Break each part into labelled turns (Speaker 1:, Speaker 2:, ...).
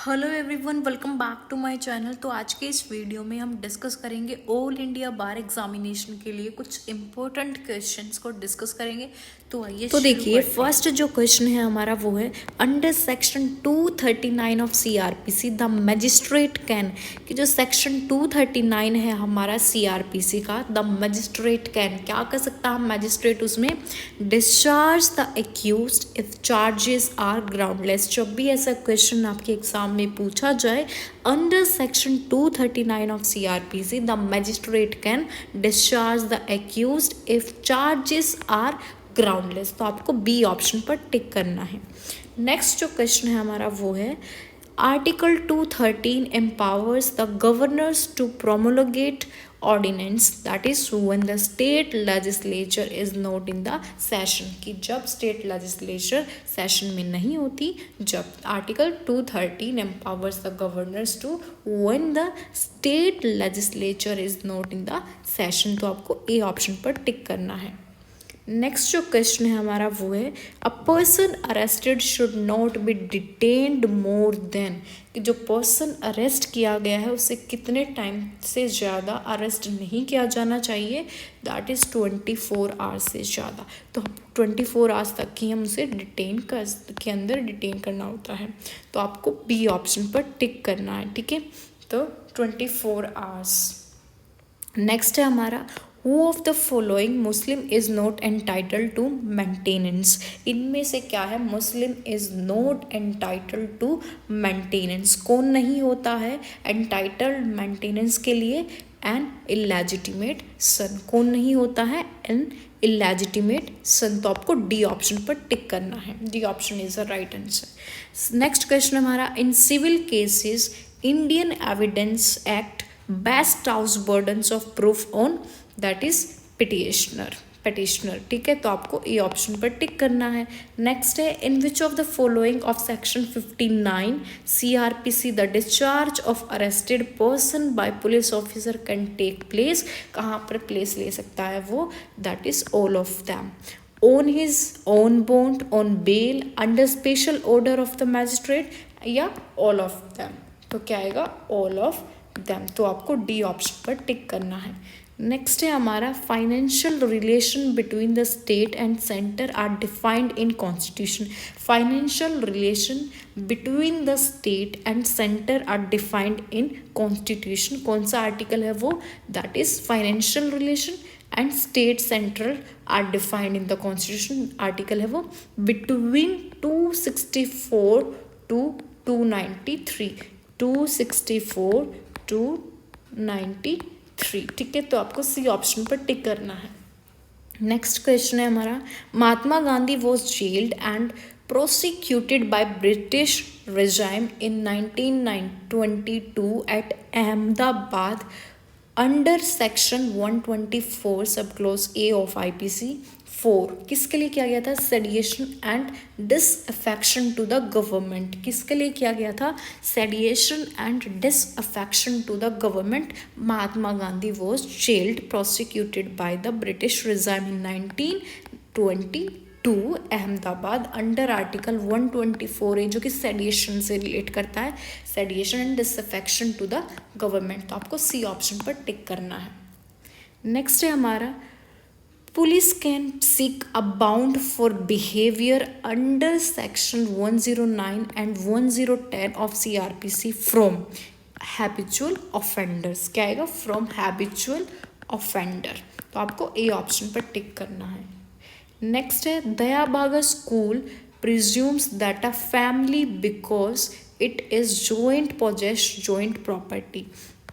Speaker 1: Hello everyone, welcome back to my channel. तो आज के इस वीडियो में हम डिस्कस करेंगे ऑल इंडिया बार एग्जामिनेशन के लिए कुछ इम्पोर्टेंट क्वेश्चंस को डिस्कस करेंगे। तो आइए
Speaker 2: तो
Speaker 1: शुरू
Speaker 2: देखिए
Speaker 1: करते हैं।
Speaker 2: फर्स्ट जो क्वेश्चन है हमारा वो है under section 239 of CrPC the magistrate can, कि जो सेक्शन 239 है हमारा सीआरपीसी का, द मजिस्ट्रेट कैन क्या कर सकता है मजिस्ट्रेट उसमें, discharge the accused if charges are groundless. जब भी ऐसा क्वेश्चन आपके एग्जाम में पूछा जाए under section 239 of CrPC the magistrate can discharge the accused if charges are groundless, तो आपको बी ऑप्शन पर टिक करना है। नेक्स्ट जो क्वेश्चन है हमारा वो है article 213 empowers the governors to promulgate ordinance that is when the state legislature is not in the session, कि जब state legislature session में नहीं होती, जब article 213 empowers the governors to when the state legislature is not in the session, तो आपको A option पर tick करना है। नेक्स्ट जो क्वेश्चन है हमारा वो है a person arrested should not be detained more than, कि जो पर्सन अरेस्ट किया गया है उसे कितने टाइम से ज़्यादा अरेस्ट नहीं किया जाना चाहिए, दैट इज़ 24 आवर्स से ज़्यादा। तो 24 आवर्स तक ही हम उसे के अंदर डिटेन करना होता है, तो आपको बी ऑप्शन पर टिक करना है। ठीक है, तो 24 आवर्स। नेक्स्ट है हमारा who of the following Muslim is not entitled to maintenance, इनमें से क्या है Muslim is not entitled to maintenance, कौन नहीं होता है एंटाइटल्ड मेंटेनेंस के लिए, एन इलेजिटिमेट सन, कौन नहीं होता है एन इलेजिटिमेट सन, तो आपको डी ऑप्शन पर टिक करना है, D option is the right answer. Next question हमारा in civil cases Indian evidence act best house burdens of proof on that is petitioner. ठीक है, तो आपको ए ऑप्शन पर टिक करना है। नेक्स्ट है in which of the following of section 59 CrPC the discharge of arrested person by police officer can take place, कहाँ पर प्लेस ले सकता है वो, that is all of them, on his own bond, on bail, under special order of the magistrate, या all of them, तो क्या आएगा ऑल ऑफ दैम, तो आपको डी ऑप्शन पर टिक करना है। नेक्स्ट है हमारा financial relation between the state and centre are defined in constitution, financial relation between the state and centre are defined in constitution, कौन सा आर्टिकल है वो, that is financial relation and state central are defined in the constitution, article है वो between 264 to 293, 264 to 93। ठीक है, तो आपको सी ऑप्शन पर टिक करना है। नेक्स्ट क्वेश्चन है हमारा Mahatma Gandhi was jailed and prosecuted by British regime in 1922 at Ahmedabad under section 124 sub close A of IPC 4, किसके लिए किया गया था, sedition and disaffection to the government, किसके लिए किया गया था, sedition and disaffection to the government. Mahatma Gandhi was jailed prosecuted by the British regime in 1922 Ahmedabad under article 124A, जो कि सेडिएशन से रिलेट करता है, sedition and disaffection to the government, तो आपको सी ऑप्शन पर टिक करना है। नेक्स्ट है हमारा police can seek a bound for behaviour under section 109 and 1010 of CrPC from habitual offenders, क्या आएगा फ्रॉम हैबिचुअल ऑफेंडर, तो आपको ए ऑप्शन पर टिक करना है। नेक्स्ट है Dayabhaga school presumes that a family because it is joint possess joint property,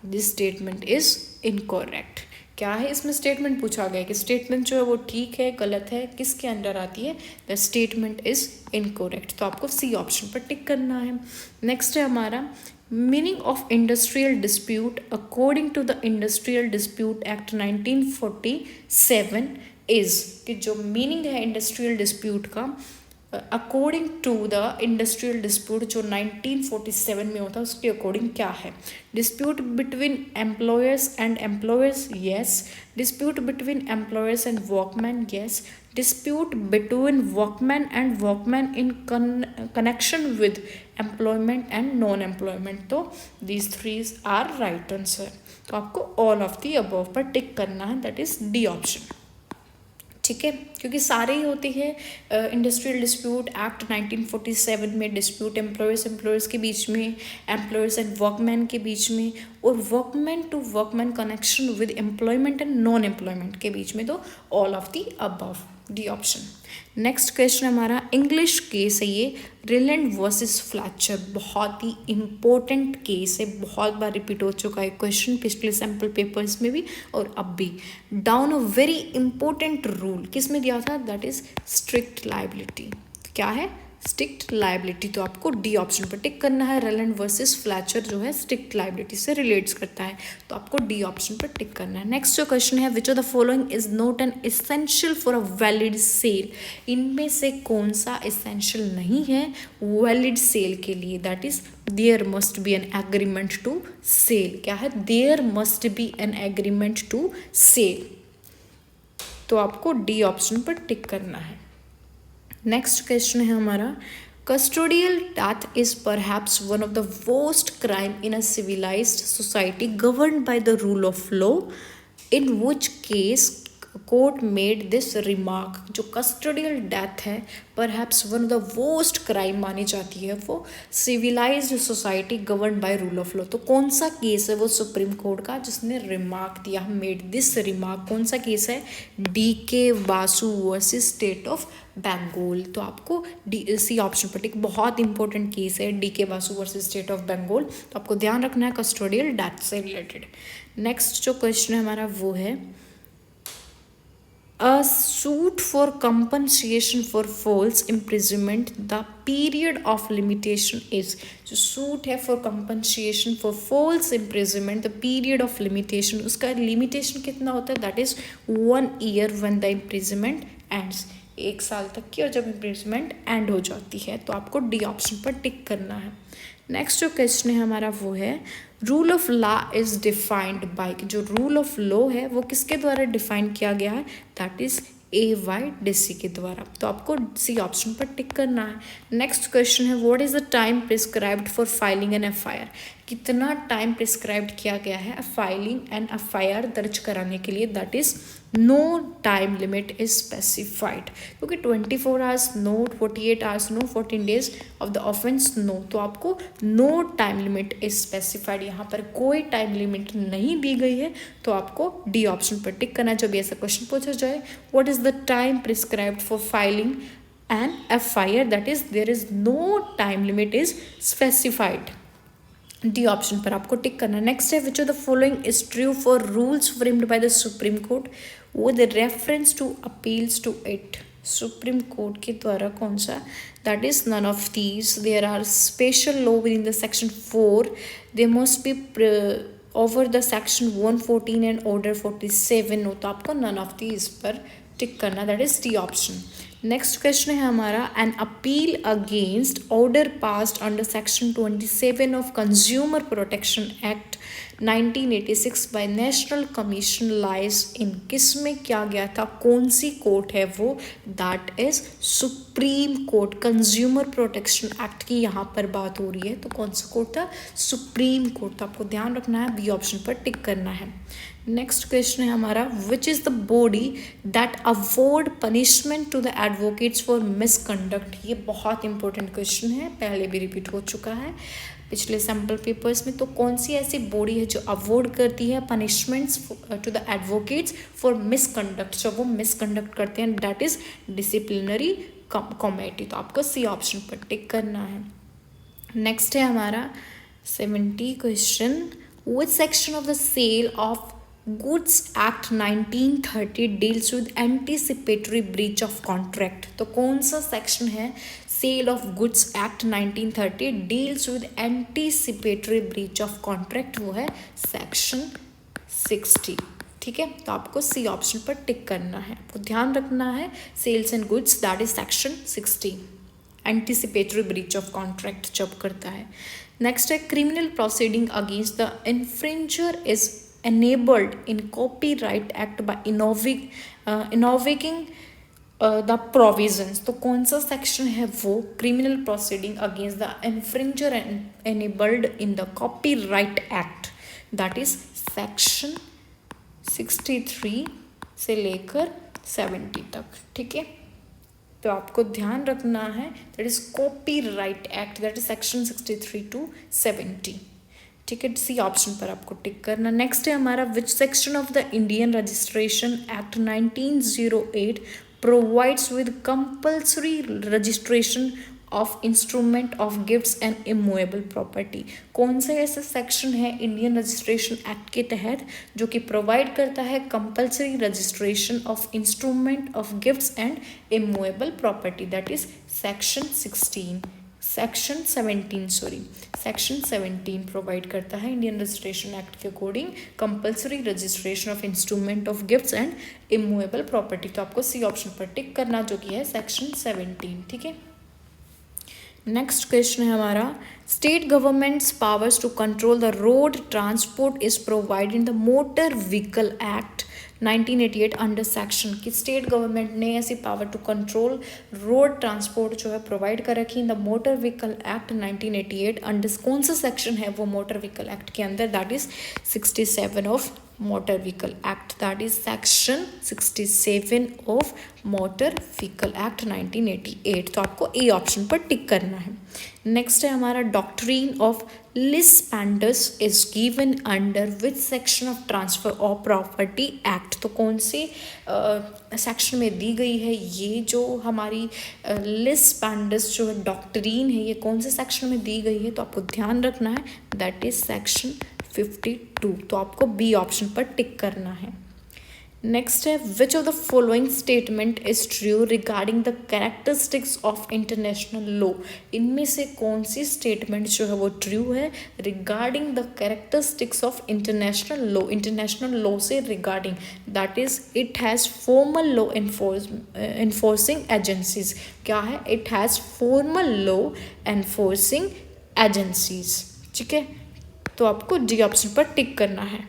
Speaker 2: this statement is incorrect, क्या है इसमें स्टेटमेंट पूछा गया कि स्टेटमेंट जो है वो ठीक है गलत है, किसके अंडर आती है, द स्टेटमेंट इज इनकरेक्ट, तो आपको सी ऑप्शन पर टिक करना है। नेक्स्ट है हमारा meaning of industrial dispute according to the industrial dispute act 1947 is, कि जो मीनिंग है इंडस्ट्रियल डिस्प्यूट का according to the industrial dispute जो 1947 में होता है उसके अकॉर्डिंग क्या है? Dispute between employers and employers, yes. Dispute between employers and workman, yes. Dispute between workman and workman in connection with employment and non employment. तो these threes are right answer. तो आपको ऑल ऑफ दी अबव पर tick करना है, that is D option. ठीक है, क्योंकि सारे ही होती है. इंडस्ट्रियल डिस्प्यूट एक्ट 1947 में डिस्प्यूट एम्प्लॉयर्स के बीच में, एम्प्लॉयर्स एंड वर्कमैन के बीच में, और workman to workman connection with employment and non employment के बीच में. तो all of the above, D option. Next question हमारा इंग्लिश केस है ये, रिलैंड वर्सेस फ्लैचर. बहुत ही इंपॉर्टेंट केस है, बहुत बार रिपीट हो चुका है क्वेश्चन पिछले सैम्पल पेपर्स में भी और अब भी. Down a very important rule किस में दिया था? That is strict liability. क्या है? Strict liability. तो आपको डी ऑप्शन पर टिक करना है. रिलैंड वर्सेस फ्लैचर जो है स्ट्रिक्ट लाइबिलिटी से रिलेट्स करता है, तो आपको डी ऑप्शन पर टिक करना है. नेक्स्ट जो क्वेश्चन है, which of the following is not an essential for a valid sale. इनमें से कौन सा एसेंशियल नहीं है वैलिड सेल के लिए? That is there must be an agreement to sale. क्या है? There must be an agreement to sale. तो आपको डी ऑप्शन पर टिक करना है. नेक्स्ट क्वेश्चन है हमारा, custodial death is perhaps one of the worst crime in a civilised society governed by the rule of law. In which case court made this remark. जो custodial death है perhaps one of the worst crime मानी जाती है वो civilised society govern by rule of law. तो कौन सा case है वो सुप्रीम कोर्ट का जिसने रिमार्क दिया, मेड दिस रिमार्क? कौन सा केस है? DK Basu versus state of Bengal. तो आपको सी ऑप्शन पर टिक. बहुत इंपॉर्टेंट केस है DK Basu versus state of Bengal. तो आपको ध्यान रखना है कस्टोडियल डेथ से रिलेटेड. नेक्स्ट जो क्वेश्चन है हमारा वो है, a suit for compensation for false imprisonment, the period of limitation is. जो सूट है for compensation for false imprisonment, the period of limitation, उसका लिमिटेशन कितना होता है? That is 1 year when the imprisonment ends. 1 साल तक की और जब इम्प्रिजनमेंट एंड हो जाती है. तो आपको डी ऑप्शन पर टिक करना है. नेक्स्ट जो क्वेश्चन है हमारा वो है, rule of law is defined by. जो रूल ऑफ लॉ है वो किसके द्वारा डिफाइन किया गया है? दैट इज AYDC के द्वारा. तो आपको सी ऑप्शन पर टिक करना है. नेक्स्ट क्वेश्चन है, what is the time prescribed for filing an FIR. कितना टाइम प्रिस्क्राइब्ड किया गया है फाइलिंग एन FIR दर्ज कराने के लिए? That is no time limit is specified. क्योंकि 24 hours no, 48 hours no, 14 days of the offence no. तो आपको no time limit is specified, यहाँ पर कोई टाइम लिमिट नहीं दी गई है. तो आपको डी ऑप्शन पर टिक करना. जब ऐसा क्वेश्चन पूछा जाए, what is the time prescribed for filing an FIR, that is there is no time limit is specified. D option पर आपको टिक करना. नेक्स्ट है, which of the following is true for rules framed by the supreme court with reference to appeals to it. Supreme court के द्वारा कौन सा? That is none of these. There are special law within the section 4. They must be over the section 114 and order 47. हो तो आपको none of these पर tick करना. That is D option. Next question है हमारा, an appeal against order passed under section 27 of consumer protection act 1986 by national commission lies in. किस में क्या गया था? कौन सी कोर्ट है वो? That is supreme court. Consumer protection act की यहाँ पर बात हो रही है, तो कौन सा कोर्ट था? Supreme court. तो आपको ध्यान रखना है, बी ऑप्शन पर टिक करना है. नेक्स्ट क्वेश्चन है हमारा, which is the body that award punishment to the advocates for misconduct. ये बहुत इंपॉर्टेंट क्वेश्चन है, पहले भी रिपीट हो चुका है पिछले सैम्पल पेपर्स में. तो कौन सी ऐसी बॉडी है जो अवॉर्ड करती है punishments to the advocates for misconduct, जब वो मिसकंडक्ट करते हैं? That is disciplinary committee. तो आपको सी ऑप्शन पर टिक करना है. नेक्स्ट है हमारा 70 question, which section of the sale of Goods Act 1930 deals with anticipatory breach of contract. तो कौन सा सेक्शन है sale of goods act 1930 deals with anticipatory breach of contract? वो है सेक्शन 60. ठीक है, तो आपको सी ऑप्शन पर टिक करना है. आपको ध्यान रखना है, sales and goods that is section 60. Anticipatory breach of contract जब करता है। नेक्स्ट है criminal proceeding against the infringer is enabled in copyright act by innovating the provisions. तो कौन सा सेक्शन है वो criminal proceeding against the infringer enabled in the copyright act, that is section 63 से लेकर 70 तक। ठीक है, तो आपको ध्यान रखना है that is copyright act, that is section 63 to 70। ठीक है, सी ऑप्शन पर आपको टिक करना। नेक्स्ट है हमारा विच section of the Indian registration act 1908 provides with compulsory registration of instrument of gifts and immovable property. कौन सा ऐसा सेक्शन है इंडियन रजिस्ट्रेशन एक्ट के तहत जो कि प्रोवाइड करता है compulsory registration of instrument of gifts and immovable property, that is section 17 provide करता है इंडियन रजिस्ट्रेशन एक्ट के according compulsory registration of instrument of gifts and immovable property. तो आपको सी ऑप्शन पर टिक करना जो कि है सेक्शन 17। ठीक है, नेक्स्ट क्वेश्चन है हमारा state governments powers to control the road transport is provide in the motor vehicle act 1988 under section की स्टेट गवर्नमेंट ने ऐसी power to control road transport जो है प्रोवाइड कर रखी in the motor vehicle act 1988 under कौन सा section है वो मोटर व्हीकल एक्ट के अंदर, that is 67 of motor vehicle act, that is section 67 of motor vehicle act 1988। तो आपको ए ऑप्शन पर टिक करना है। नेक्स्ट है हमारा doctrine of lis pendens is given under which section of transfer of property act. तो कौन से सेक्शन में दी गई है ये जो हमारी लिस पैंडस जो है डॉक्ट्रीन है, ये कौन से सेक्शन में दी गई है, तो आपको ध्यान रखना है दैट इज सेक्शन 52। तो आपको बी ऑप्शन पर टिक करना है। नेक्स्ट है which of the following statement is true regarding the characteristics of international law. इनमें से कौन सी स्टेटमेंट जो है वो ट्रू है regarding the characteristics of international law, international law से regarding, that is it has formal law enforcing agencies. क्या है, it has formal law enforcing agencies. ठीक है, तो आपको डी ऑप्शन पर टिक करना है।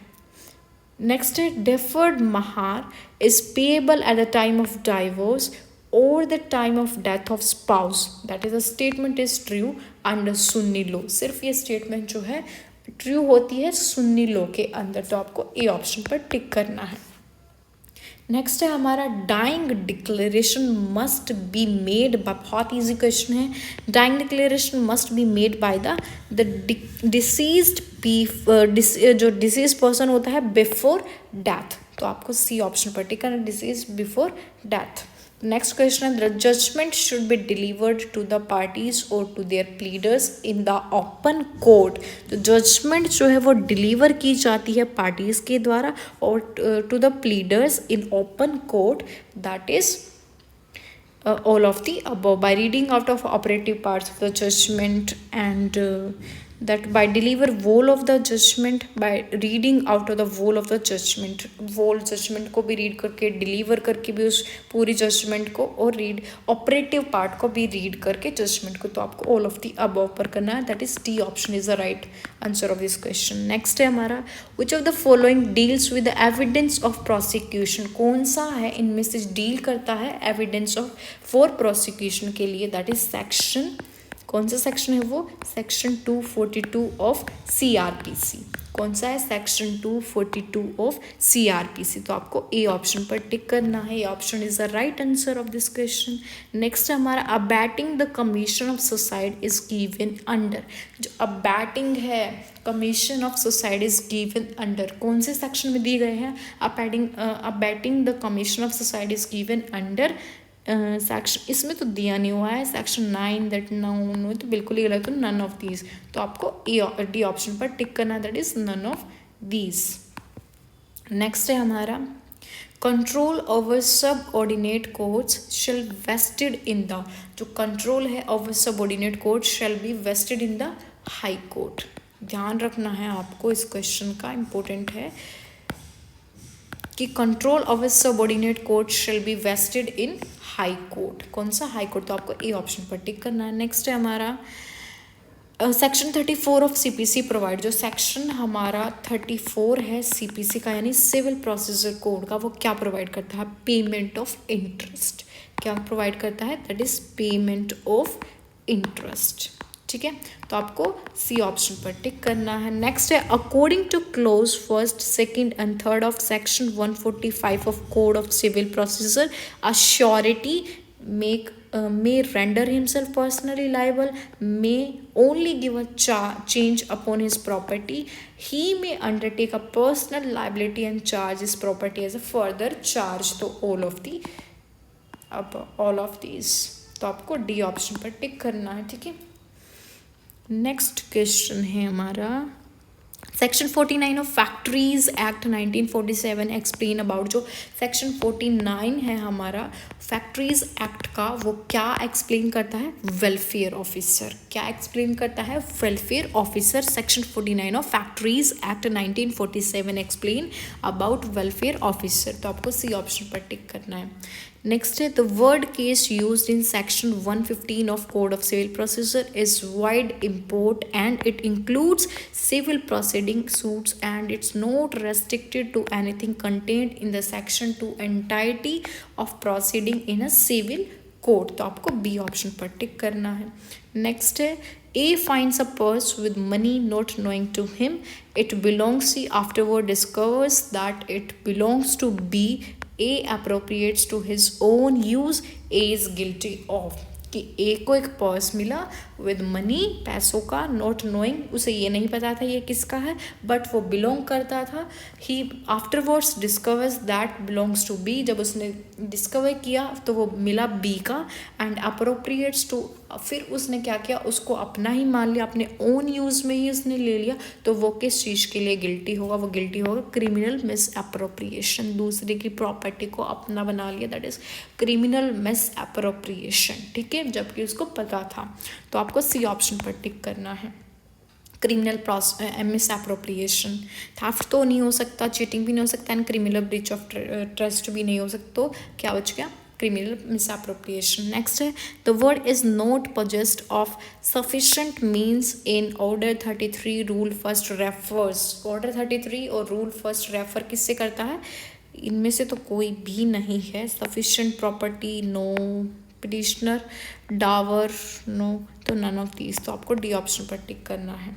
Speaker 2: नेक्स्ट है deferred mahr is payable at the time of divorce और the time of death of spouse, that is a statement is true under Sunni law. सिर्फ ये स्टेटमेंट जो है ट्रू होती है सुन्नी लॉ के अंदर, तो आपको ए ऑप्शन पर टिक करना है। नेक्स्ट है हमारा dying declaration must be made by, बहुत ईजी क्वेश्चन है, dying declaration must be made by the deceased जो डिसीज पर्सन होता है बिफोर डेथ। तो आपको सी ऑप्शन पर टिक करना, disease before death. Next question है the judgement should be delivered to the parties और to their pleaders in the open court. तो जजमेंट जो है वो डिलीवर की जाती है पार्टीज के द्वारा और to the pleaders in open court, that is all of the above by reading out of operative parts of the judgment and that by deliver whole of the judgment by reading out of the whole of the judgment, whole judgment को भी read करके deliver करके भी उस पूरी judgment को और read operative part को भी read करके judgment को, तो आपको all of the above पर करना है, that is D option is the right answer of this question। next है हमारा which of the following deals with the evidence of prosecution, कौन सा है इनमें से डील करता है evidence of for prosecution के लिए, that is section, कौन सा सेक्शन है वो, सेक्शन 242 ऑफ CRPC। कौन सा है, सेक्शन 242 ऑफ CRPC। तो आपको ए ऑप्शन पर टिक करना है, A option is the right answer of this question. Next हमारा abetting the commission of suicide is given under, जो अबैटिंग है commission of suicide is given under, कौन से सेक्शन में दिए गए हैं, abetting the commission of suicide is given under section, इसमें तो दिया नहीं हुआ है सेक्शन 9, दैट नो तो बिल्कुल ही गलत, तो नन ऑफ दीज। तो आपको डी ऑप्शन पर टिक करना, that is none of these. Next है हमारा control over subordinate courts shall vested in the, जो कंट्रोल है over subordinate court shall be vested in the high court. ध्यान रखना है आपको, इस क्वेश्चन का इम्पोर्टेंट है कि control of a subordinate court shall be vested in high court. कौन सा? High court. तो आपको ए ऑप्शन पर टिक करना है। नेक्स्ट है हमारा सेक्शन 34 ऑफ सीपीसी प्रोवाइड। जो सेक्शन हमारा 34 है सीपीसी का यानी सिविल प्रोसीजर कोड का, वो क्या प्रोवाइड करता है? Payment of interest. क्या प्रोवाइड करता है? That is payment of interest. ठीक है, तो आपको सी ऑप्शन पर टिक करना है। नेक्स्ट है according to clause first, second and third of section 145 of code of civil procedure, a surety may render himself personally liable, may only give a change upon his property, he may undertake a personal liability and charge his property as a further charge। तो all of these, तो आपको D option पर tick करना है। ठीक है, next question है हमारा section 49 of factories act 1947 explain about. जो सेक्शन 49 है हमारा फैक्ट्रीज एक्ट का, वो क्या एक्सप्लेन करता है? Welfare officer. क्या एक्सप्लेन करता है? Welfare officer. Section 49 of factories act 1947 explain about welfare officer. तो आपको सी ऑप्शन पर टिक करना है। नेक्स्ट है the word case used in section 115 of code of civil procedure is wide import and it includes civil proceeding suits and it's not restricted to anything contained in the section to entirety of proceeding in a civil code. तो आपको B option पर tick करना है। Next है A finds a purse with money not knowing to him it belongs, C afterward discovers that it belongs to B, A appropriates to his own use, A is guilty of। कि ए को एक purse मिला with money, पैसों का, not knowing, उसे ये नहीं पता था ये किसका है, बट वो बिलोंग करता था। He afterwards discovers that belongs to be, जब उसने डिस्कवर किया तो वो मिला बी का, एंड अप्रोप्रिएट्स टू, फिर उसने क्या किया, उसको अपना ही मान लिया, अपने ओन यूज़ में ही उसने ले लिया, तो वो किस चीज़ के लिए गिल्टी होगा? वो गिल्टी होगा क्रिमिनल मिस अप्रोप्रिएशन। दूसरे की प्रॉपर्टी को अपना बना लिया, that is criminal miss appropriation. ठीक है, जबकि उसको पता था। तो आपको सी ऑप्शन पर टिक करना है। क्रिमिनल मिस अप्रोप्रिएशन, थेफ्ट तो नहीं हो सकता, चीटिंग भी नहीं हो सकता, and criminal breach of trust भी नहीं हो सकता। तो क्या बच गया? Criminal misappropriation. नेक्स्ट है the word is not possessed of sufficient means in order 33 rule first refers. Order 33 और रूल फर्स्ट रेफर किससे करता है? इनमें से तो कोई भी नहीं है। Sufficient property no, petitioner dower no, तो नन ऑफ दीज। तो आपको डी ऑप्शन पर टिक करना है।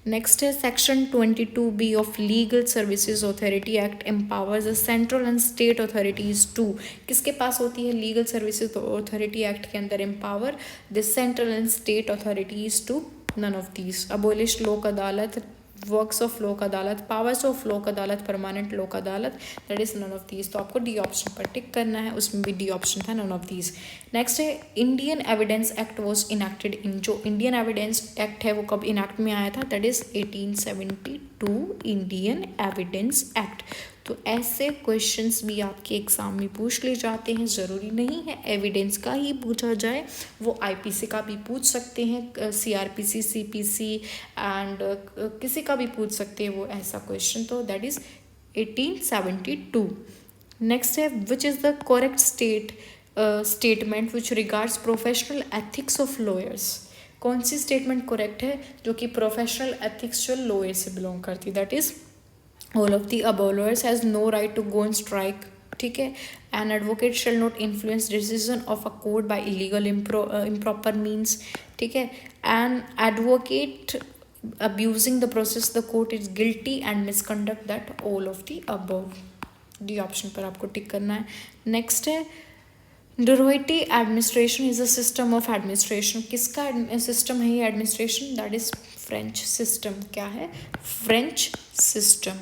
Speaker 2: नेक्स्ट है section 22B of legal services authority act empowers the central and state authorities to. किसके पास होती है लीगल सर्विसेज अथॉरिटी एक्ट के अंदर empower? The central and state authorities to none of these. Abolish Lok Adalat, works of लोक अदालत, powers of लोक अदालत, permanent Lok Adalat, that is none of these. तो आपको डी ऑप्शन पर टिक करना है, उसमें भी डी ऑप्शन था, नन ऑफ दीज। नेक्स्ट है Indian evidence act was enacted in. जो इंडियन एविडेंस एक्ट है वो कब इनैक्ट में आया था? That is 1872 Indian evidence act. तो ऐसे क्वेश्चंस भी आपके एग्जाम में पूछ ले जाते हैं। ज़रूरी नहीं है एविडेंस का ही पूछा जाए, वो आईपीसी का भी पूछ सकते हैं, सीआरपीसी, सीपीसी एंड किसी का भी पूछ सकते हैं वो ऐसा क्वेश्चन। तो दैट इज़ 1872। नेक्स्ट है which is the correct statement which regards professional ethics of lawyers. कौन सी स्टेटमेंट करेक्ट है जो कि प्रोफेशनल एथिक्स जो लॉयर से बिलोंग करती? That is all of the above lawyers has no right to go on strike। ठीक है, an advocate shall not influence decision of a court by illegal improper means। ठीक है, an advocate abusing the process the court is guilty and misconduct, that all of the above। D option पर आपको tick करना है। Next है droit administration is a system of administration. किसका system है ये administration? That is French system. क्या है? French system.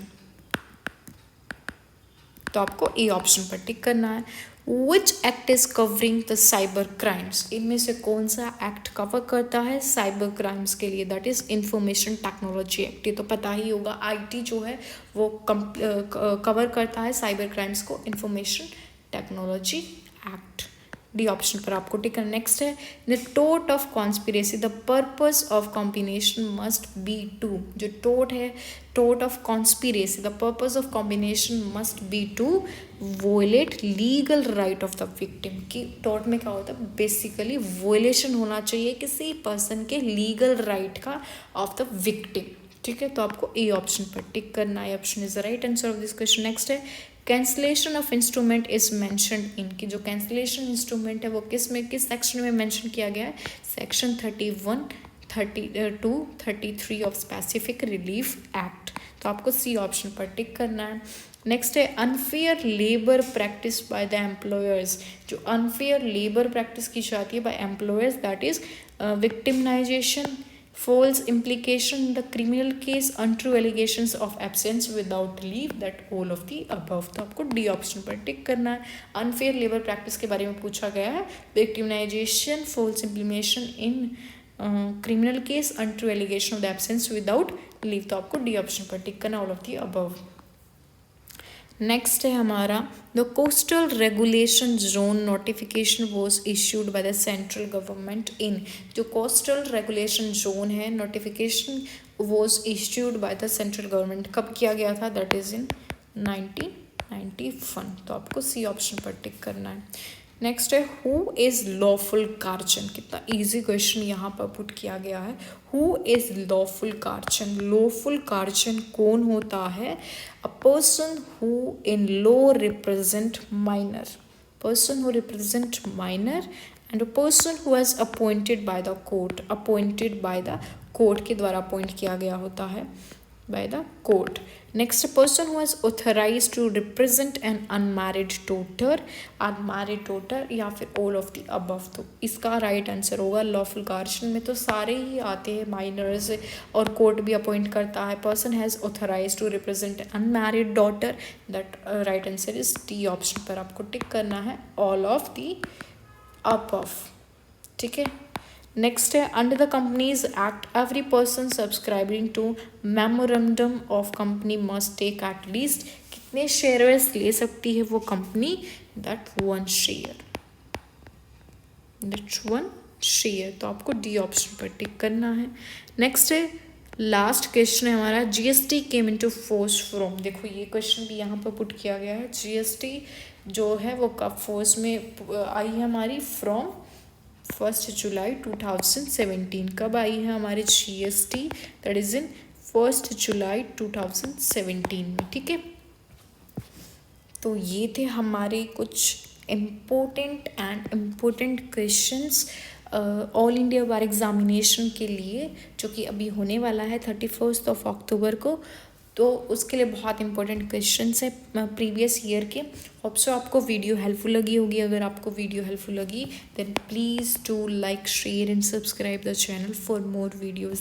Speaker 2: तो आपको ए ऑप्शन पर टिक करना है। Which act is covering the cyber crimes. इनमें से कौन सा एक्ट कवर करता है साइबर क्राइम्स के लिए? That is information technology act. ये तो पता ही होगा, आईटी जो है वो कवर करता है साइबर क्राइम्स को, information technology act. D option पर आपको टिक करना। नेक्स्ट है द टोट of conspiracy the purpose of combination must be to, जो टोट है, टोट of conspiracy the purpose of combination must be to violate legal right of the victim. कि टोट में क्या होता है, बेसिकली वोलेशन होना चाहिए किसी पर्सन के लीगल राइट का ऑफ द विक्टिम। ठीक है, तो आपको ए ऑप्शन पर टिक करना है, option is the right answer of this question. Next है cancellation of instrument is mentioned in, की जो कैंसलेशन इंस्ट्रूमेंट है वो किस में, किस सेक्शन में मेंशन किया गया है, section 31, 32, 33 of specific relief act. तो आपको सी ऑप्शन पर टिक करना है। नेक्स्ट है unfair labour practice by the employers, जो अनफेयर लेबर प्रैक्टिस की जाती है by employers that is victimisation, false implication in the criminal case, untrue allegations of absence without leave, that all of the above। तो आपको D option पर tick करना है। Unfair labour practice के बारे में पूछा गया है, victimisation, false implication in criminal case, untrue allegation of the absence without leave। तो आपको डी ऑप्शन पर टिक करना, all of the above। Next है हमारा the coastal regulation zone notification was issued by the central government in, जो coastal regulation zone है notification was issued by the central government, कब किया गया था, दैट इज इन 1991। तो आपको सी ऑप्शन पर टिक करना है। नेक्स्ट है हु इज लॉफुल कार्चन, कितना इजी क्वेश्चन यहाँ पर पुट किया गया है। Who is lawful guardian, lawful guardian कौन होता है, a person who in law represent minor, person who represent minor and a person who has appointed by the court, appointed by the court के द्वारा appoint किया गया होता है by the court. Next person who has authorised to represent an unmarried daughter, unmarried daughter या फिर all of the above. तो इसका राइट आंसर होगा लॉफुल गार्जियन में तो सारे ही आते हैं, माइनर्स और कोर्ट भी अपॉइंट करता है। Person has authorised to represent unmarried daughter, that right answer is D option पर आपको टिक करना है, ऑल ऑफ द अबव। ठीक है, नेक्स्ट है under the companies act every person subscribing to memorandum of company must take at least, कितने shares ले सकती है वो company, that 1 share, that 1 share. तो आपको डी ऑप्शन पर टिक करना है। नेक्स्ट है लास्ट क्वेश्चन है हमारा GST came into force from, देखो ये क्वेश्चन भी यहाँ पर पुट किया गया है। जीएसटी जो है वो कब फोर्स में आई है हमारी, फ्रॉम 1 जुलाई 2017। कब आई है हमारी जीएसटी, दैट इज इन 1 जुलाई 2017 में। ठीक है, तो ये थे हमारे कुछ इम्पोर्टेंट क्वेश्चंस ऑल इंडिया बार एग्जामिनेशन के लिए, जो कि अभी होने वाला है 31 अक्टूबर को। तो उसके लिए बहुत इंपॉर्टेंट क्वेश्चंस है प्रीवियस ईयर के। होप सो आपको वीडियो हेल्पफुल लगी होगी। अगर आपको वीडियो हेल्पफुल लगी then please do like, share and subscribe the channel for more videos.